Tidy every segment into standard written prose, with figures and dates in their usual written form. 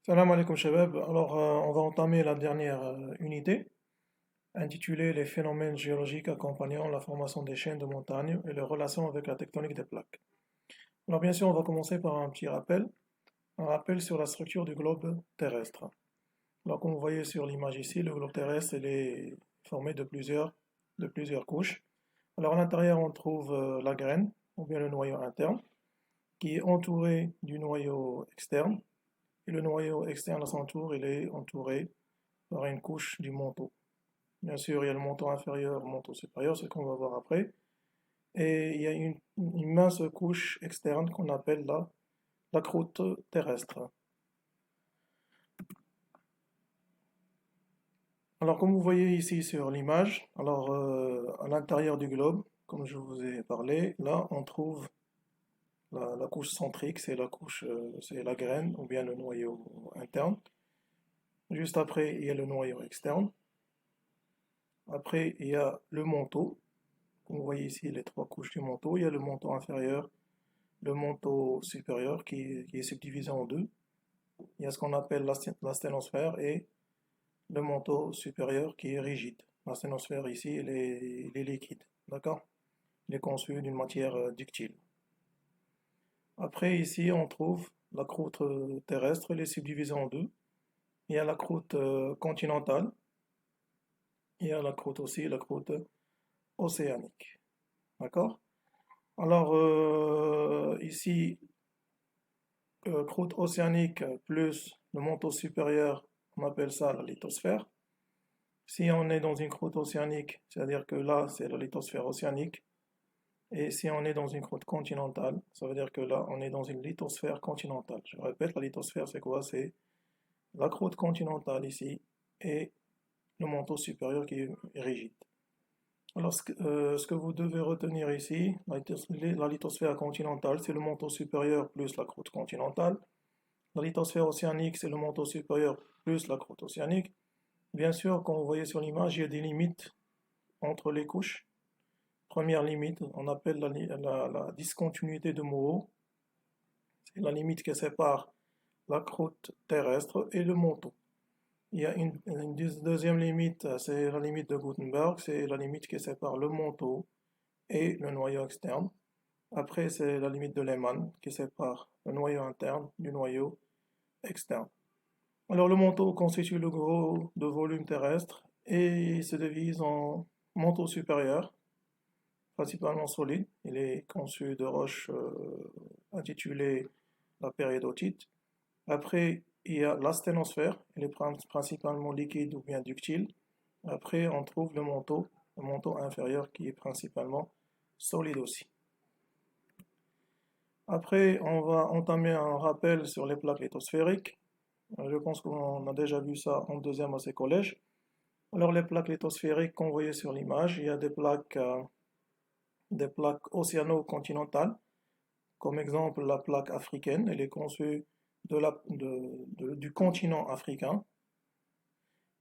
Salam alaikum shabab. Alors, on va entamer la dernière unité intitulée Les phénomènes géologiques accompagnant la formation des chaînes de montagnes et leurs relations avec la tectonique des plaques. Alors, bien sûr, on va commencer par un rappel sur la structure du globe terrestre. Alors, comme vous voyez sur l'image ici, le globe terrestre il est formé de plusieurs couches. Alors, à l'intérieur, on trouve la graine, ou bien le noyau interne, qui est entouré du noyau externe. Et le noyau externe à son tour, il est entouré par une couche du manteau. Bien sûr, il y a le manteau inférieur, le manteau supérieur, c'est ce qu'on va voir après. Et il y a une mince couche externe qu'on appelle la croûte terrestre. Alors, comme vous voyez ici sur l'image, alors à l'intérieur du globe, comme je vous ai parlé, là on trouve la couche centrique, c'est la graine ou bien le noyau interne. Juste après, il y a le noyau externe. Après, il y a le manteau. Comme vous voyez ici, les trois couches du manteau. Il y a le manteau inférieur, le manteau supérieur qui est subdivisé en deux. Il y a ce qu'on appelle la sténosphère et le manteau supérieur qui est rigide. La sténosphère ici, elle est liquide. D'accord? Il est conçu d'une matière ductile. Après, ici, on trouve la croûte terrestre, elle est subdivisée en deux. Il y a la croûte continentale. Il y a la croûte aussi, la croûte océanique. D'accord? Alors, ici, croûte océanique plus le manteau supérieur, on appelle ça la lithosphère. Si on est dans une croûte océanique, c'est-à-dire que là, c'est la lithosphère océanique. Et si on est dans une croûte continentale, ça veut dire que là, on est dans une lithosphère continentale. Je répète, la lithosphère, c'est quoi? C'est la croûte continentale ici et le manteau supérieur qui est rigide. Alors, ce que vous devez retenir ici, la lithosphère continentale, c'est le manteau supérieur plus la croûte continentale. La lithosphère océanique, c'est le manteau supérieur plus la croûte océanique. Bien sûr, comme vous voyez sur l'image, il y a des limites entre les couches. Première limite, on appelle la discontinuité de Moreau. C'est la limite qui sépare la croûte terrestre et le manteau. Il y a une deuxième limite, c'est la limite de Gutenberg, c'est la limite qui sépare le manteau et le noyau externe. Après, c'est la limite de Lehmann qui sépare le noyau interne du noyau externe. Alors le manteau constitue le gros de volume terrestre et il se divise en manteau supérieur, principalement solide. Il est conçu de roches intitulées la péridotite. Après, il y a la sténosphère, elle est principalement liquide ou bien ductile. Après, on trouve le manteau inférieur qui est principalement solide aussi. Après, on va entamer un rappel sur les plaques lithosphériques. Je pense qu'on a déjà vu ça en deuxième à ces collèges. Alors les plaques lithosphériques qu'on voyait sur l'image, il y a des plaques océano-continentales, comme exemple la plaque africaine, elle est conçue du continent africain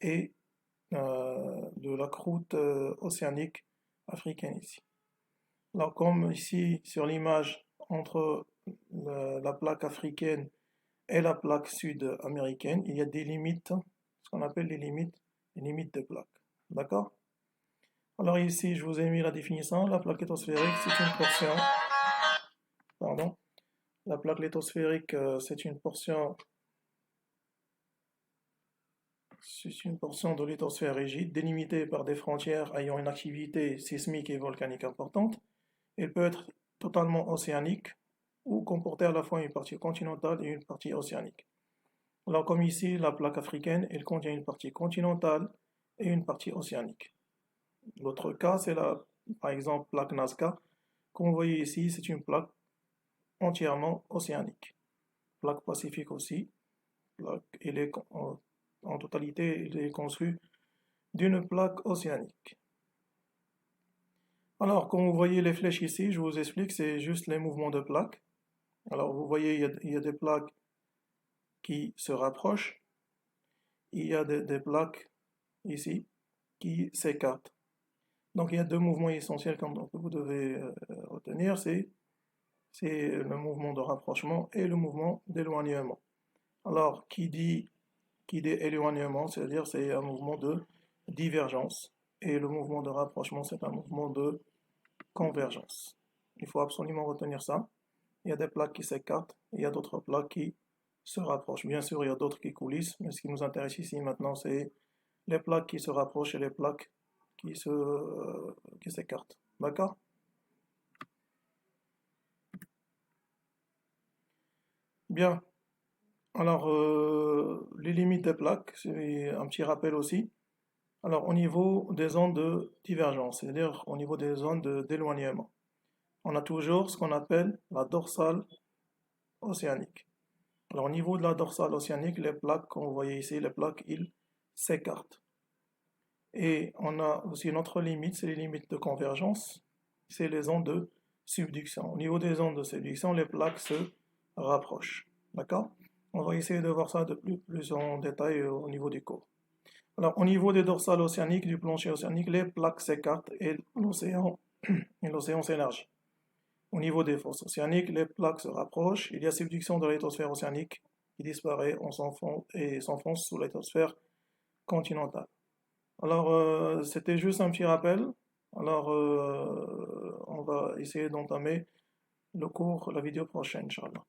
et de la croûte océanique africaine ici. Alors comme ici sur l'image, entre la plaque africaine et la plaque sud-américaine, il y a des limites, ce qu'on appelle les limites de plaques. D'accord? Alors ici, je vous ai mis la définition. La plaque lithosphérique, c'est une portion, pardon, la plaque lithosphérique, c'est une portion de lithosphère rigide délimitée par des frontières ayant une activité sismique et volcanique importante. Elle peut être totalement océanique ou comporter à la fois une partie continentale et une partie océanique. Alors comme ici, la plaque africaine, elle contient une partie continentale et une partie océanique. L'autre cas, c'est par exemple, plaque Nazca. Comme vous voyez ici, c'est une plaque entièrement océanique. Plaque pacifique aussi. En totalité, il est conçu d'une plaque océanique. Alors, comme vous voyez les flèches ici, je vous explique, c'est juste les mouvements de plaques. Alors, vous voyez, il y a des plaques qui se rapprochent. Il y a des plaques ici qui s'écartent. Donc, il y a deux mouvements essentiels que vous devez retenir, c'est le mouvement de rapprochement et le mouvement d'éloignement. Alors, qui dit éloignement, c'est-à-dire c'est un mouvement de divergence. Et le mouvement de rapprochement, c'est un mouvement de convergence. Il faut absolument retenir ça. Il y a des plaques qui s'écartent, il y a d'autres plaques qui se rapprochent. Bien sûr, il y a d'autres qui coulissent, mais ce qui nous intéresse ici maintenant, c'est les plaques qui se rapprochent et les plaques qui s'écartent. D'accord? Bien. Alors, les limites des plaques, c'est un petit rappel aussi. Alors, au niveau des zones de divergence, c'est-à-dire au niveau des zones d'éloignement, on a toujours ce qu'on appelle la dorsale océanique. Alors, au niveau de la dorsale océanique, les plaques, comme vous voyez ici, les plaques, ils s'écartent. Et on a aussi une autre limite, c'est les limites de convergence, c'est les zones de subduction. Au niveau des zones de subduction, les plaques se rapprochent. D'accord? On va essayer de voir ça de plus en détail au niveau du cours. Alors, au niveau des dorsales océaniques, du plancher océanique, les plaques s'écartent et l'océan s'élargit. Au niveau des fosses océaniques, les plaques se rapprochent. Il y a subduction de la lithosphère océanique qui disparaît et s'enfonce sous la lithosphère continentale. Alors, c'était juste un petit rappel. Alors, on va essayer d'entamer le cours, la vidéo prochaine, Inch'Allah.